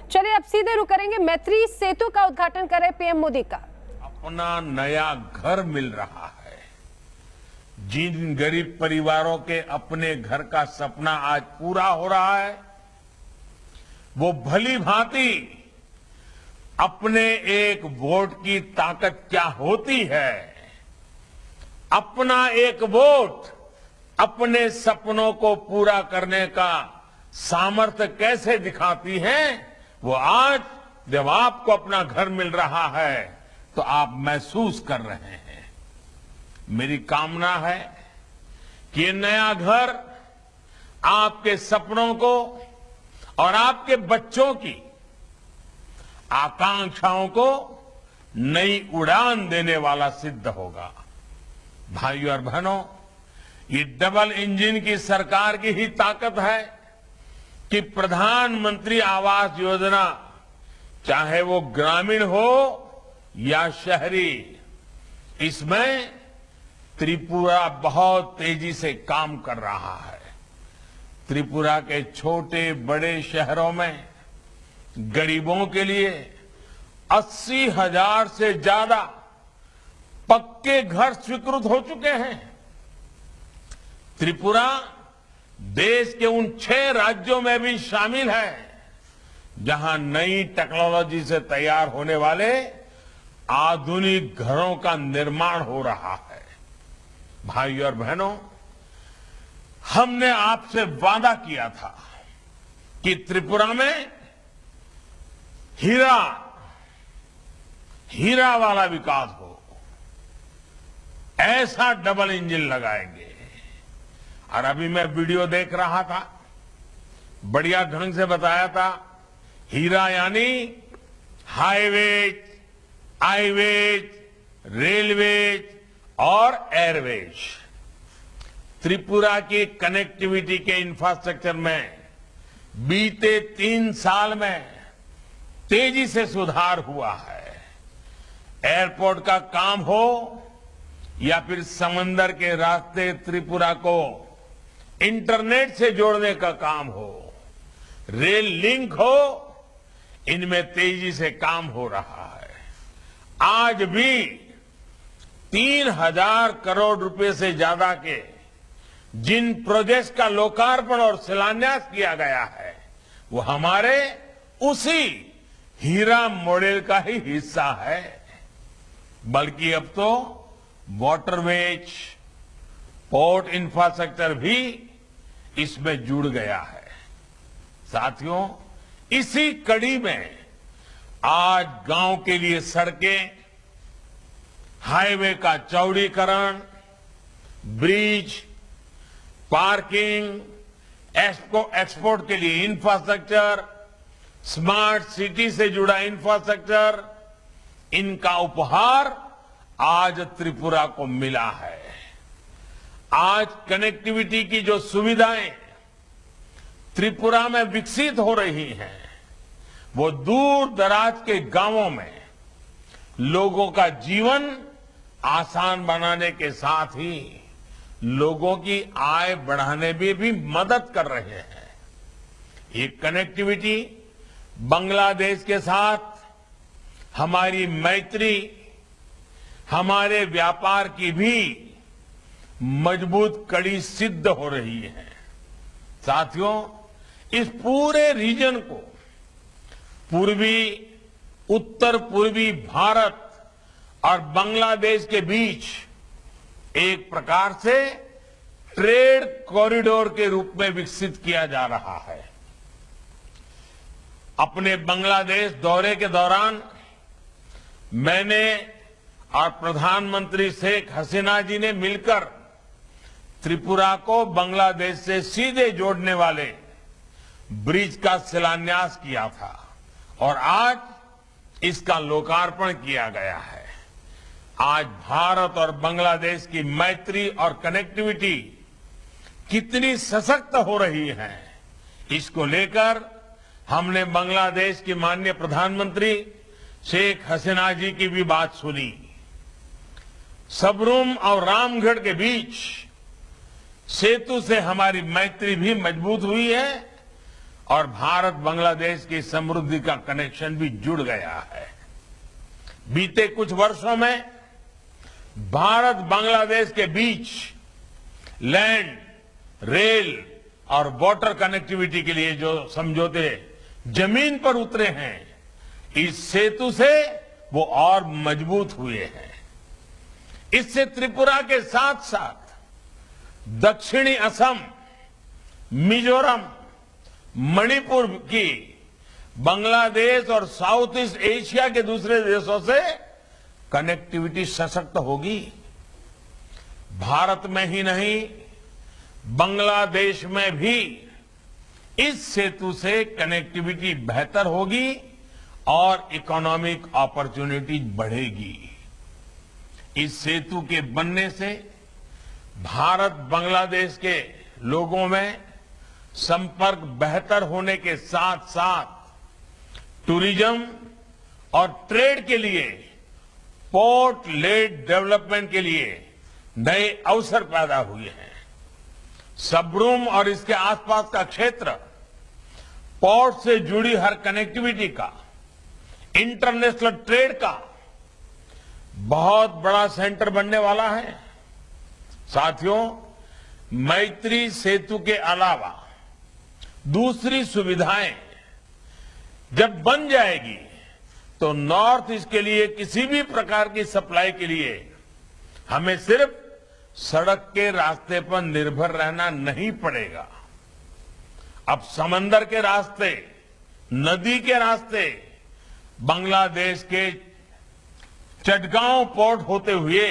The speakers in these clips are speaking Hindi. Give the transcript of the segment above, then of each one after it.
चलिए अब सीधे रुक करेंगे, मैत्री सेतु का उद्घाटन करे पीएम मोदी का। अपना नया घर मिल रहा है। जिन गरीब परिवारों के अपने घर का सपना आज पूरा हो रहा है, वो भली भांति अपने एक वोट की ताकत क्या होती है, अपना एक वोट अपने सपनों को पूरा करने का सामर्थ्य कैसे दिखाती है, वो आज जब आपको अपना घर मिल रहा है तो आप महसूस कर रहे हैं। मेरी कामना है कि ये नया घर आपके सपनों को और आपके बच्चों की आकांक्षाओं को नई उड़ान देने वाला सिद्ध होगा। भाइयों और बहनों, ये डबल इंजन की सरकार की ही ताकत है कि प्रधानमंत्री आवास योजना, चाहे वो ग्रामीण हो या शहरी, इसमें त्रिपुरा बहुत तेजी से काम कर रहा है। त्रिपुरा के छोटे बड़े शहरों में गरीबों के लिए 80,000 से ज्यादा पक्के घर स्वीकृत हो चुके हैं। त्रिपुरा देश के उन 6 राज्यों में भी शामिल है जहां नई टेक्नोलॉजी से तैयार होने वाले आधुनिक घरों का निर्माण हो रहा है। भाइयों और बहनों, हमने आपसे वादा किया था कि त्रिपुरा में हीरा वाला विकास हो, ऐसा डबल इंजन लगाएंगे। और अभी मैं वीडियो देख रहा था, बढ़िया ढंग से बताया था। हीरा यानी हाईवेज, आईवेज, रेलवेज और एयरवेज। त्रिपुरा की कनेक्टिविटी के इंफ्रास्ट्रक्चर में बीते 3 साल में तेजी से सुधार हुआ है। एयरपोर्ट का काम हो या फिर समंदर के रास्ते त्रिपुरा को इंटरनेट से जोड़ने का काम हो, रेल लिंक हो, इनमें तेजी से काम हो रहा है। आज भी 3,000 करोड़ रुपए से ज्यादा के जिन प्रोजेक्ट्स का लोकार्पण और शिलान्यास किया गया है, वो हमारे उसी हीरा मॉडल का ही हिस्सा है। बल्कि अब तो वाटरवेज, पोर्ट इंफ्रास्ट्रक्चर भी इसमें जुड़ गया है। साथियों, इसी कड़ी में आज गांव के लिए सड़कें, हाईवे का चौड़ीकरण, ब्रिज, पार्किंग, एक्सपोर्ट के लिए इंफ्रास्ट्रक्चर, स्मार्ट सिटी से जुड़ा इंफ्रास्ट्रक्चर, इनका उपहार आज त्रिपुरा को मिला है। आज कनेक्टिविटी की जो सुविधाएं त्रिपुरा में विकसित हो रही हैं, वो दूर दराज के गांवों में लोगों का जीवन आसान बनाने के साथ ही लोगों की आय बढ़ाने में भी मदद कर रहे हैं। ये कनेक्टिविटी बांग्लादेश के साथ हमारी मैत्री, हमारे व्यापार की भी मजबूत कड़ी सिद्ध हो रही है। साथियों, इस पूरे रीजन को उत्तर पूर्वी भारत और बांग्लादेश के बीच एक प्रकार से ट्रेड कॉरिडोर के रूप में विकसित किया जा रहा है। अपने बांग्लादेश दौरे के दौरान मैंने और प्रधानमंत्री शेख हसीना जी ने मिलकर त्रिपुरा को बांग्लादेश से सीधे जोड़ने वाले ब्रिज का शिलान्यास किया था और आज इसका लोकार्पण किया गया है। आज भारत और बांग्लादेश की मैत्री और कनेक्टिविटी कितनी सशक्त हो रही है, इसको लेकर हमने बांग्लादेश की माननीय प्रधानमंत्री शेख हसीना जी की भी बात सुनी। सबरूम और रामगढ़ के बीच सेतु से हमारी मैत्री भी मजबूत हुई है और भारत बांग्लादेश की समृद्धि का कनेक्शन भी जुड़ गया है। बीते कुछ वर्षों में भारत बांग्लादेश के बीच लैंड, रेल और वाटर कनेक्टिविटी के लिए जो समझौते जमीन पर उतरे हैं, इस सेतु से वो और मजबूत हुए हैं। इससे त्रिपुरा के साथ साथ दक्षिणी असम, मिजोरम, मणिपुर की बांग्लादेश और साउथ ईस्ट एशिया के दूसरे देशों से कनेक्टिविटी सशक्त होगी। भारत में ही नहीं, बांग्लादेश में भी इस सेतु से कनेक्टिविटी बेहतर होगी और इकोनॉमिक अपॉर्चुनिटी बढ़ेगी। इस सेतु के बनने से भारत बांग्लादेश के लोगों में संपर्क बेहतर होने के साथ साथ टूरिज्म और ट्रेड के लिए, पोर्ट लेड डेवलपमेंट के लिए नए अवसर पैदा हुए हैं। सबरूम और इसके आसपास का क्षेत्र पोर्ट से जुड़ी हर कनेक्टिविटी का, इंटरनेशनल ट्रेड का बहुत बड़ा सेंटर बनने वाला है। साथियों, मैत्री सेतु के अलावा दूसरी सुविधाएं जब बन जाएगी तो नॉर्थ ईस्ट के लिए किसी भी प्रकार की सप्लाई के लिए हमें सिर्फ सड़क के रास्ते पर निर्भर रहना नहीं पड़ेगा। अब समंदर के रास्ते, नदी के रास्ते, बांग्लादेश के चटगांव पोर्ट होते हुए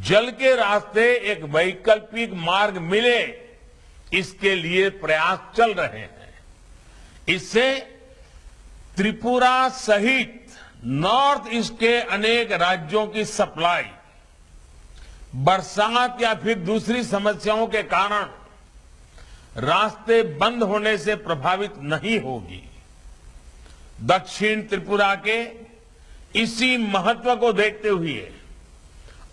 जल के रास्ते एक वैकल्पिक मार्ग मिले, इसके लिए प्रयास चल रहे हैं। इससे त्रिपुरा सहित नॉर्थ ईस्ट के अनेक राज्यों की सप्लाई बरसात या फिर दूसरी समस्याओं के कारण रास्ते बंद होने से प्रभावित नहीं होगी। दक्षिण त्रिपुरा के इसी महत्व को देखते हुए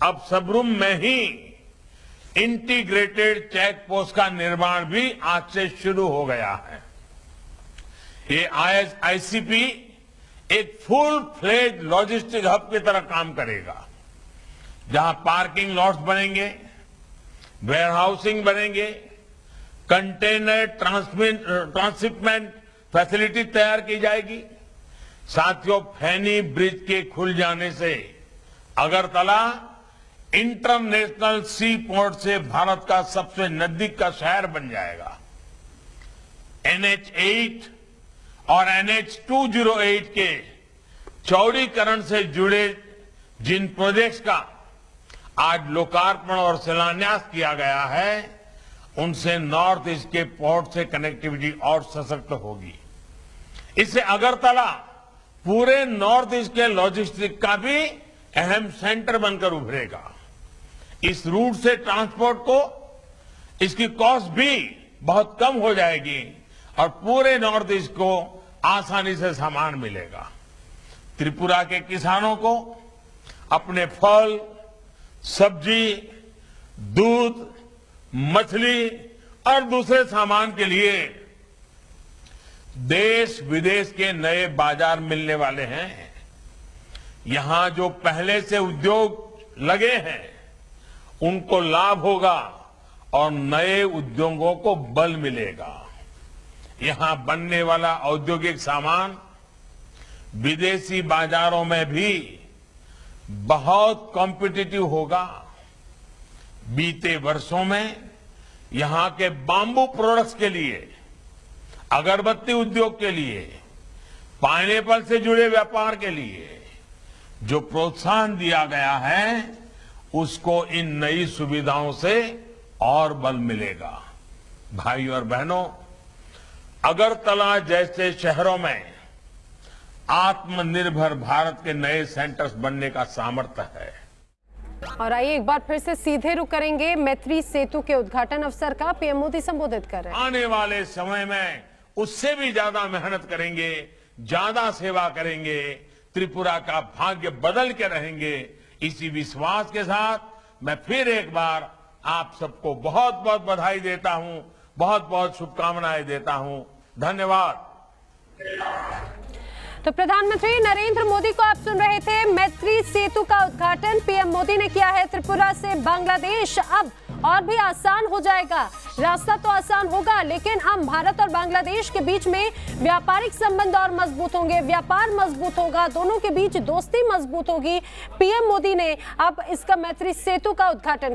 अब सबरूम में ही इंटीग्रेटेड चेक पोस्ट का निर्माण भी आज से शुरू हो गया है। ये आईसीपी एक फुल फ्लेज लॉजिस्टिक हब की तरह काम करेगा, जहां पार्किंग लॉट्स बनेंगे, वेयरहाउसिंग बनेंगे, कंटेनर ट्रांसशिपमेंट फैसिलिटी तैयार की जाएगी। साथियों, फैनी ब्रिज के खुल जाने से अगरतला इंटरनेशनल सी पोर्ट से भारत का सबसे नजदीक का शहर बन जाएगा। NH8 और NH208 के चौड़ीकरण से जुड़े जिन प्रोजेक्ट्स का आज लोकार्पण और शिलान्यास किया गया है, उनसे नॉर्थ ईस्ट के पोर्ट से कनेक्टिविटी और सशक्त होगी। इससे अगरतला पूरे नॉर्थ ईस्ट के लॉजिस्टिक का भी अहम सेंटर बनकर उभरेगा। इस रूट से ट्रांसपोर्ट को, इसकी कॉस्ट भी बहुत कम हो जाएगी और पूरे नॉर्थ ईस्ट को आसानी से सामान मिलेगा। त्रिपुरा के किसानों को अपने फल, सब्जी, दूध, मछली और दूसरे सामान के लिए देश विदेश के नए बाजार मिलने वाले हैं। यहां जो पहले से उद्योग लगे हैं, उनको लाभ होगा और नए उद्योगों को बल मिलेगा। यहां बनने वाला औद्योगिक सामान विदेशी बाजारों में भी बहुत कॉम्पिटिटिव होगा। बीते वर्षों में यहां के बांबू प्रोडक्ट्स के लिए, अगरबत्ती उद्योग के लिए, पाइनएप्पल से जुड़े व्यापार के लिए जो प्रोत्साहन दिया गया है, उसको इन नई सुविधाओं से और बल मिलेगा। भाई और बहनों, अगरतला जैसे शहरों में आत्मनिर्भर भारत के नए सेंटर्स बनने का सामर्थ्य है। और आइए एक बार फिर से सीधे रुक करेंगे मैत्री सेतु के उद्घाटन अवसर का। पीएम मोदी संबोधित कर रहे हैं। आने वाले समय में उससे भी ज्यादा मेहनत करेंगे, ज्यादा सेवा करेंगे, त्रिपुरा का भाग्य बदल के रहेंगे। इसी विश्वास के साथ मैं फिर एक बार आप सबको बहुत बहुत बधाई देता हूं, बहुत बहुत शुभकामनाएं देता हूं। धन्यवाद। तो प्रधानमंत्री नरेंद्र मोदी को आप सुन रहे थे। मैत्री सेतु का उद्घाटन पीएम मोदी ने किया है। त्रिपुरा से बांग्लादेश अब और भी आसान हो जाएगा। रास्ता तो आसान होगा, लेकिन अब भारत और बांग्लादेश के बीच में व्यापारिक संबंध और मजबूत होंगे, व्यापार मजबूत होगा, दोनों के बीच दोस्ती मजबूत होगी। पीएम मोदी ने अब इसका मैत्री सेतु का उद्घाटन